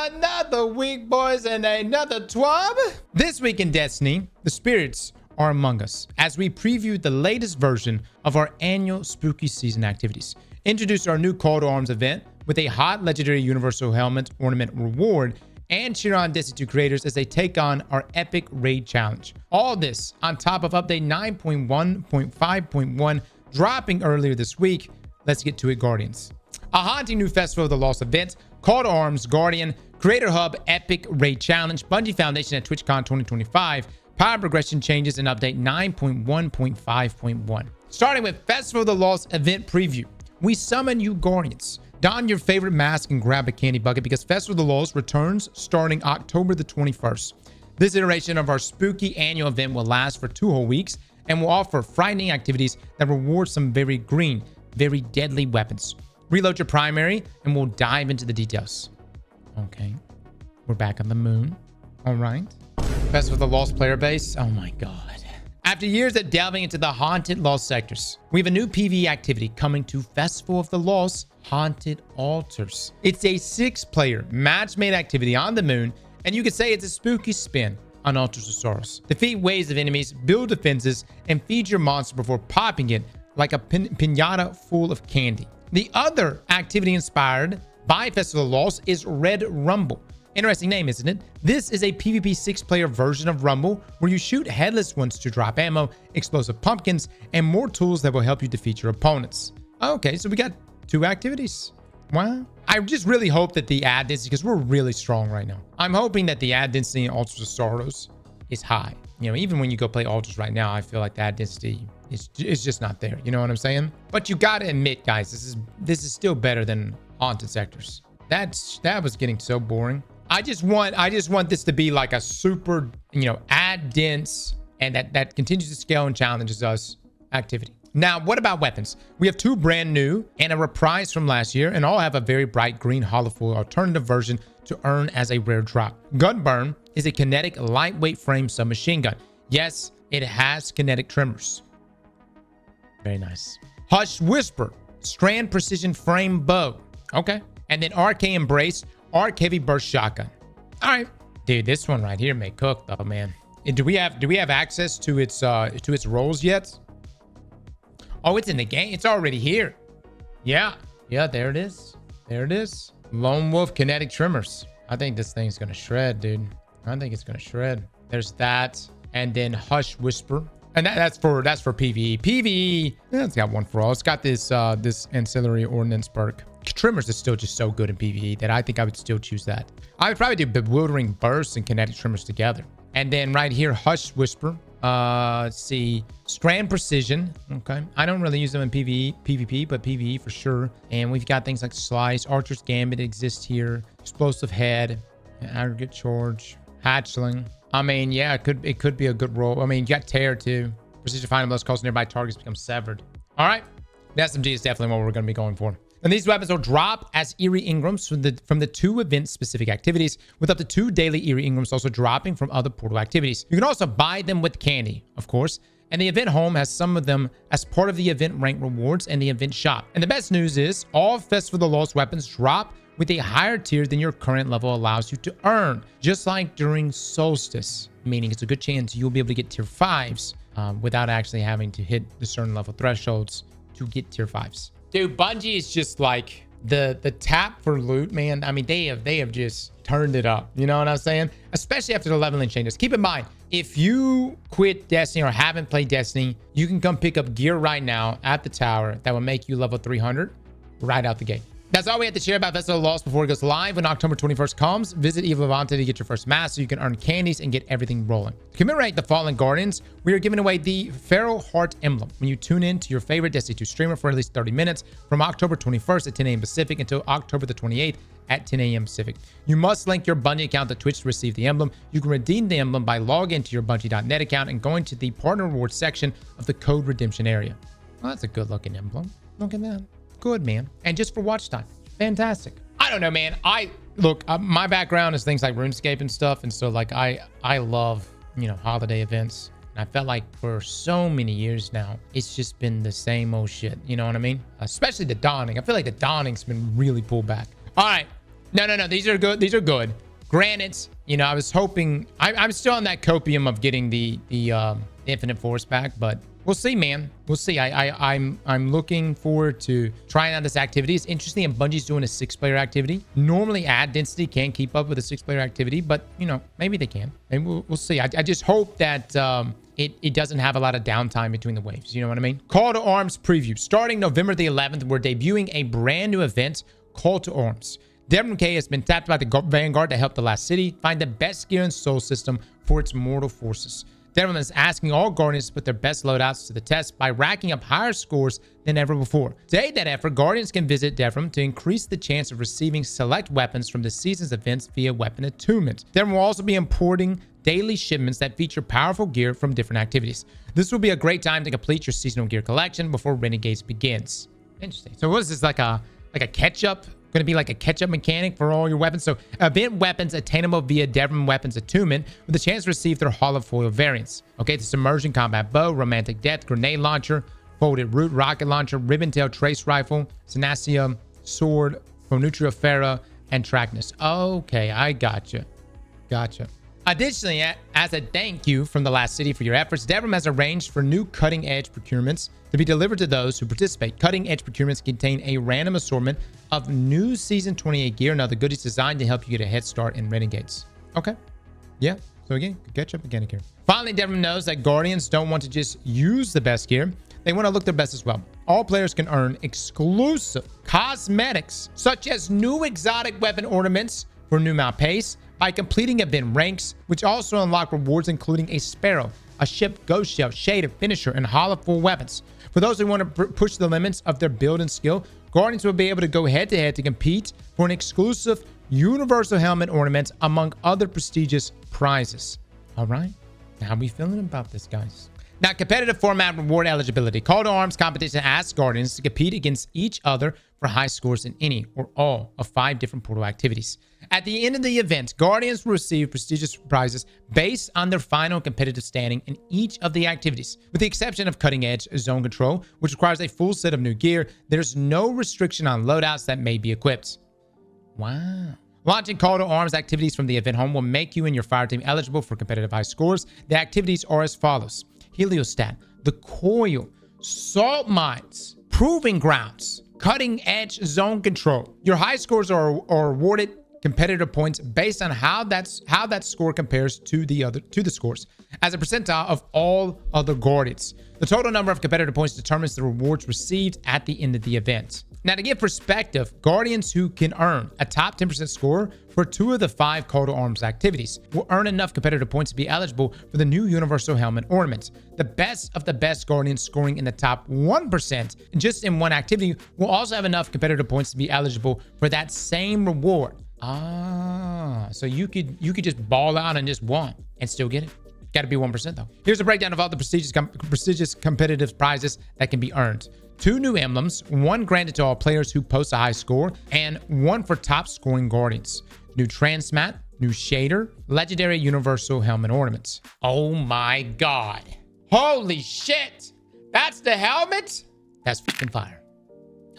Another week, boys, and another TWAB. This week in Destiny, the spirits are among us as we preview the latest version of our annual spooky season activities. Introduce our new Call to Arms event with a hot legendary universal helmet ornament reward, and cheer on Destiny 2 creators as they take on our epic raid challenge. All this on top of update 9.1.5.1 dropping earlier this week. Let's get to it, Guardians. A haunting new Festival of the Lost event, Call to Arms Guardian, Creator Hub Epic Raid Challenge, Bungie Foundation at TwitchCon 2025, power progression changes in update 9.1.5.1. Starting with Festival of the Lost event preview. We summon you, Guardians. Don your favorite mask and grab a candy bucket because Festival of the Lost returns starting October the 21st. This iteration of our spooky annual event will last for 2 whole weeks and will offer frightening activities that reward some very green, very deadly weapons. Reload your primary and we'll dive into the details. Okay, we're back on the moon. All right. Festival of the Lost player base. Oh my God. After years of delving into the haunted lost sectors, we have a new PvE activity coming to Festival of the Lost Haunted Altars. It's a 6-player match-made activity on the moon, and you could say it's a spooky spin on Altars of Sorrows. Defeat waves of enemies, build defenses, and feed your monster before popping it like a piñata full of candy. The other activity inspired by Festival of the Lost is Red Rumble. Interesting name, isn't it? This is a PvP 6-player version of Rumble where you shoot headless ones to drop ammo, explosive pumpkins, and more tools that will help you defeat your opponents. Okay, so we got 2 activities. Wow. I just really hope that the ad density, because we're really strong right now. I'm hoping that the ad density in Altars of Sorrows is high. You know, even when you go play Altars right now, I feel like the ad density is just not there. You know what I'm saying? But you got to admit, guys, this is still better than Haunted Sectors. That was getting so boring. I just want this to be like a super, you know, ad dense and that continues to scale and challenges us activity. Now, what about weapons? We have 2 brand new and a reprise from last year, and all have a very bright green hollow foil alternative version to earn as a rare drop. Gunburn is a kinetic lightweight frame submachine gun. Yes, it has kinetic tremors. Very nice. Hush Whisper, strand precision frame bow. Okay. And then RK Embrace, Arc Heavy Burst Shotgun. All right. Dude, this one right here may cook though, man. And do we have access to its rolls yet? Oh, it's in the game. It's already here. Yeah. Yeah, there it is. There it is. Lone Wolf Kinetic Tremors. I think this thing's gonna shred, dude. I think it's gonna shred. There's that. And then Hush Whisper. And that's for PvE. PvE, it's got one for all. It's got this ancillary ordnance perk. Tremors is still just so good in PvE that I think I would still choose that. I would probably do Bewildering Burst and Kinetic Tremors together. And then right here, Hush Whisper. Let's see. Strand Precision. Okay. I don't really use them in PvP, but PvE for sure. And we've got things like Slice, Archer's Gambit exists here. Explosive Head, Aggregate Charge, Hatchling. I mean, yeah, it could be a good roll. I mean, you got Tear too. Precision Final Blows causing nearby targets become severed. All right. The SMG is definitely what we're going to be going for. And these weapons will drop as Eerie Ingrams from the 2 event-specific activities, with up to 2 daily Eerie Ingrams also dropping from other portal activities. You can also buy them with candy, of course, and the event home has some of them as part of the event rank rewards and the event shop. And the best news is all Festival of the Lost weapons drop with a higher tier than your current level allows you to earn, just like during Solstice, meaning it's a good chance you'll be able to get tier 5s without actually having to hit the certain level thresholds to get tier 5s. Dude, Bungie is just like the tap for loot, man. I mean, they have just turned it up. You know what I'm saying? Especially after the leveling changes. Keep in mind, if you quit Destiny or haven't played Destiny, you can come pick up gear right now at the tower that will make you level 300 right out the gate. That's all we have to share about Festival of the Lost before it goes live when October 21st comes. Visit Eva Levante to get your first mask so you can earn candies and get everything rolling. To commemorate the Fallen Guardians, we are giving away the Feral Heart Emblem when you tune in to your favorite Destiny 2 streamer for at least 30 minutes from October 21st at 10 a.m. Pacific until October the 28th at 10 a.m. Pacific. You must link your Bungie account to Twitch to receive the emblem. You can redeem the emblem by logging into your Bungie.net account and going to the Partner Rewards section of the Code Redemption area. Well, that's a good looking emblem. Look at that. Good, man. And just for watch time. Fantastic. I don't know, man. My background is things like RuneScape and stuff, and so like I love, you know, holiday events. And I felt like for so many years now, it's just been the same old shit. You know what I mean? Especially the Dawning. I feel like the Dawning's been really pulled back. All right. No. These are good. These are good. Granted, you know, I was hoping... I'm still on that copium of getting the Infinite Force back, but we'll see, man. We'll see. I'm looking forward to trying out this activity. It's interesting, and Bungie's doing a 6-player activity. Normally, ad density can't keep up with a 6-player activity, but, you know, maybe they can. Maybe we'll see. I just hope that... It doesn't have a lot of downtime between the waves. You know what I mean? Call to Arms preview. Starting November the 11th, we're debuting a brand new event, Call to Arms. Devrim K has been tapped by the Vanguard to help the last city find the best gear and soul system for its mortal forces. Devrim is asking all Guardians to put their best loadouts to the test by racking up higher scores than ever before. To aid that effort, Guardians can visit Devrim to increase the chance of receiving select weapons from the season's events via weapon attunement. Devrim will also be importing daily shipments that feature powerful gear from different activities. This will be a great time to complete your seasonal gear collection before Renegades begins. Interesting. So what is this, like a catch-up? Going to be like a catch-up mechanic for all your weapons? So event weapons attainable via Devrim Weapons Attunement with a chance to receive their holofoil variants. Okay, the Submersion Combat Bow, Romantic Death, Grenade Launcher, Folded Root Rocket Launcher, Ribbon-Tail Trace Rifle, Synacia Sword, Phonutriofera, and Trackness. Okay, I gotcha. Additionally, as a thank you from the last city for your efforts, Devrim has arranged for new cutting-edge procurements to be delivered to those who participate. Cutting-edge procurements contain a random assortment of new Season 28 gear and other goodies designed to help you get a head start in Renegades. Okay. Yeah. So again, catch up mechanic here. Finally, Devrim knows that Guardians don't want to just use the best gear. They want to look their best as well. All players can earn exclusive cosmetics, such as new exotic weapon ornaments for new mount pace, by completing event ranks, which also unlock rewards including a Sparrow, a Ship, Ghost Shell, Shader, Finisher, and Holofoil weapons. For those who want to push the limits of their build and skill, Guardians will be able to go head-to-head to compete for an exclusive Universal Helmet ornament, among other prestigious prizes. All right, how are we feeling about this, guys? Now, competitive format reward eligibility. Call to Arms competition asks Guardians to compete against each other for high scores in any or all of 5 different portal activities. At the end of the event, Guardians will receive prestigious prizes based on their final competitive standing in each of the activities. With the exception of Cutting Edge Zone Control, which requires a full set of new gear, there's no restriction on loadouts that may be equipped. Wow. Launching Call to Arms activities from the event home will make you and your fire team eligible for competitive high scores. The activities are as follows: Heliostat, The Coil, Salt Mines, Proving Grounds, Cutting Edge Zone Control. Your high scores are awarded competitive points based on how that score compares to the scores as a percentile of all other Guardians. The total number of competitive points determines the rewards received at the end of the event. Now, to give perspective, Guardians who can earn a top 10% score for 2 of the 5 Call to Arms activities will earn enough competitive points to be eligible for the new Universal Helmet ornament. The best of the best Guardians scoring in the top 1% just in one activity will also have enough competitive points to be eligible for that same reward. So you could just ball out and just want and still get it. Got to be 1% though. Here's a breakdown of all the prestigious competitive prizes that can be earned. 2 new emblems, 1 granted to all players who post a high score, and 1 for top scoring Guardians. New Transmat, new Shader, legendary Universal Helmet ornaments. Oh my God. Holy shit. That's the helmet? That's freaking fire.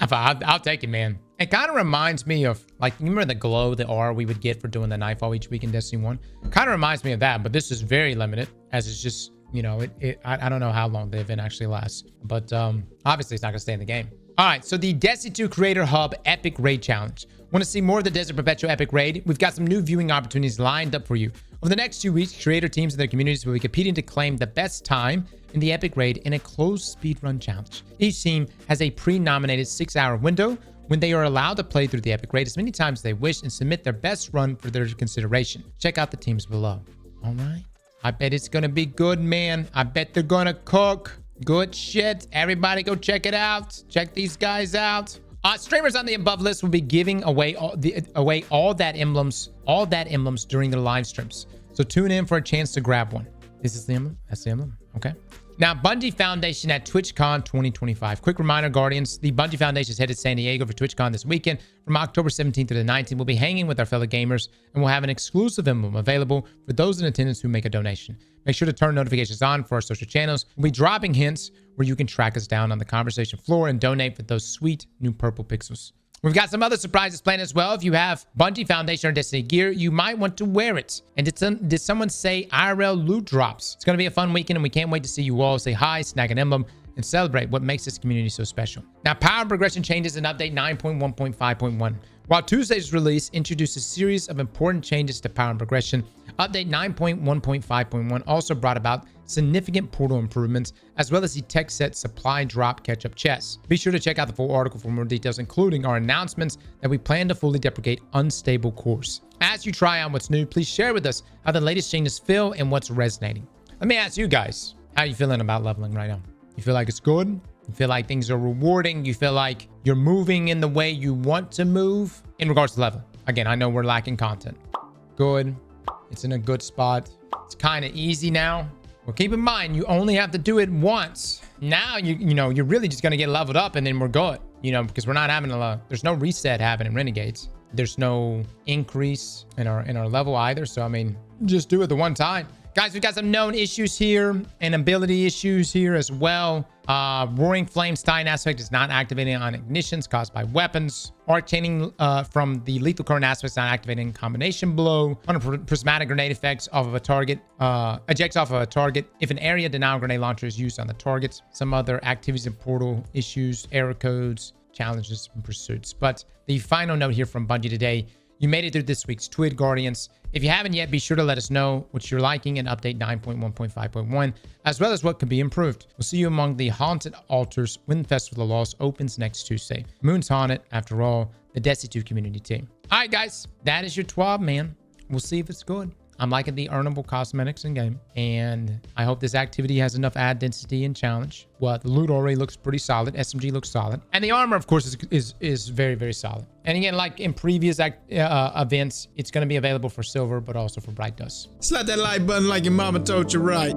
I'll take it, man. It kind of reminds me of, like, you remember the glow, the aura we would get for doing the Nightfall each week in Destiny 1? Kind of reminds me of that, but this is very limited, as it's just, you know, I don't know how long the event actually lasts, but obviously it's not going to stay in the game. All right, so the Destiny 2 Creator Hub Epic Raid Challenge. Want to see more of the Desert Perpetual Epic Raid? We've got some new viewing opportunities lined up for you. Over the next 2 weeks, creator teams and their communities will be competing to claim the best time in the Epic Raid in a closed speedrun challenge. Each team has a pre-nominated 6-hour window when they are allowed to play through the Epic Raid as many times as they wish and submit their best run for their consideration. Check out the teams below. All right. I bet it's going to be good, man. I bet they're going to cook. Good shit. Everybody go check it out. Check these guys out. Streamers on the above list will be giving away all that emblems during their live streams. So tune in for a chance to grab one. This is the emblem. That's the emblem. Okay. Now, Bungie Foundation at TwitchCon 2025. Quick reminder, Guardians, the Bungie Foundation is headed to San Diego for TwitchCon this weekend. From October 17th to the 19th, we'll be hanging with our fellow gamers, and we'll have an exclusive emblem available for those in attendance who make a donation. Make sure to turn notifications on for our social channels. We'll be dropping hints where you can track us down on the conversation floor and donate for those sweet new purple pixels. We've got some other surprises planned as well. If you have Bungie Foundation or Destiny gear, you might want to wear it. And did someone say IRL loot drops? It's going to be a fun weekend, and we can't wait to see you all say hi, snag an emblem, and celebrate what makes this community so special. Now, power progression changes in update 9.1.5.1. While Tuesday's release introduced a series of important changes to power and progression, update 9.1.5.1 also brought about significant portal improvements, as well as the tech set supply drop catch-up chests. Be sure to check out the full article for more details, including our announcements that we plan to fully deprecate unstable cores. As you try on what's new, please share with us how the latest changes feel and what's resonating. Let me ask you guys, how are you feeling about leveling right now? You feel like it's good? You feel like things are rewarding? You feel like you're moving in the way you want to move in regards to level? Again, I know we're lacking content. Good. It's in a good spot. It's kind of easy now. Well, keep in mind, you only have to do it once. Now, you're really just going to get leveled up and then we're good, because we're not having there's no reset happening in Renegades. There's no increase in our level either. So, I mean, just do it the one time. Guys, we've got some known issues here and ability issues here as well. Roaring Flames Titan aspect is not activating on ignitions caused by weapons. Arc chaining from the lethal current aspect is not activating combination blow. On a prismatic grenade effects off of a target, ejects off of a target if an area denial grenade launcher is used on the targets. Some other activities and portal issues, error codes, challenges, and pursuits. But the final note here from Bungie today: you made it through this week's TWAB Guardians. If you haven't yet, be sure to let us know what you're liking in update 9.1.5.1, as well as what could be improved. We'll see you among the haunted altars when Festival of the Lost opens next Tuesday. Moon's haunted, after all, the Destiny 2 community team. All right, guys, that is your TWAB, man. We'll see if it's good. I'm liking the earnable cosmetics in game, and I hope this activity has enough ad density and challenge. Well, the loot already looks pretty solid. SMG looks solid, and the armor, of course, is very, very solid. And again, like in previous events, it's going to be available for silver, but also for bright dust. Slap that like button like your mama told you right.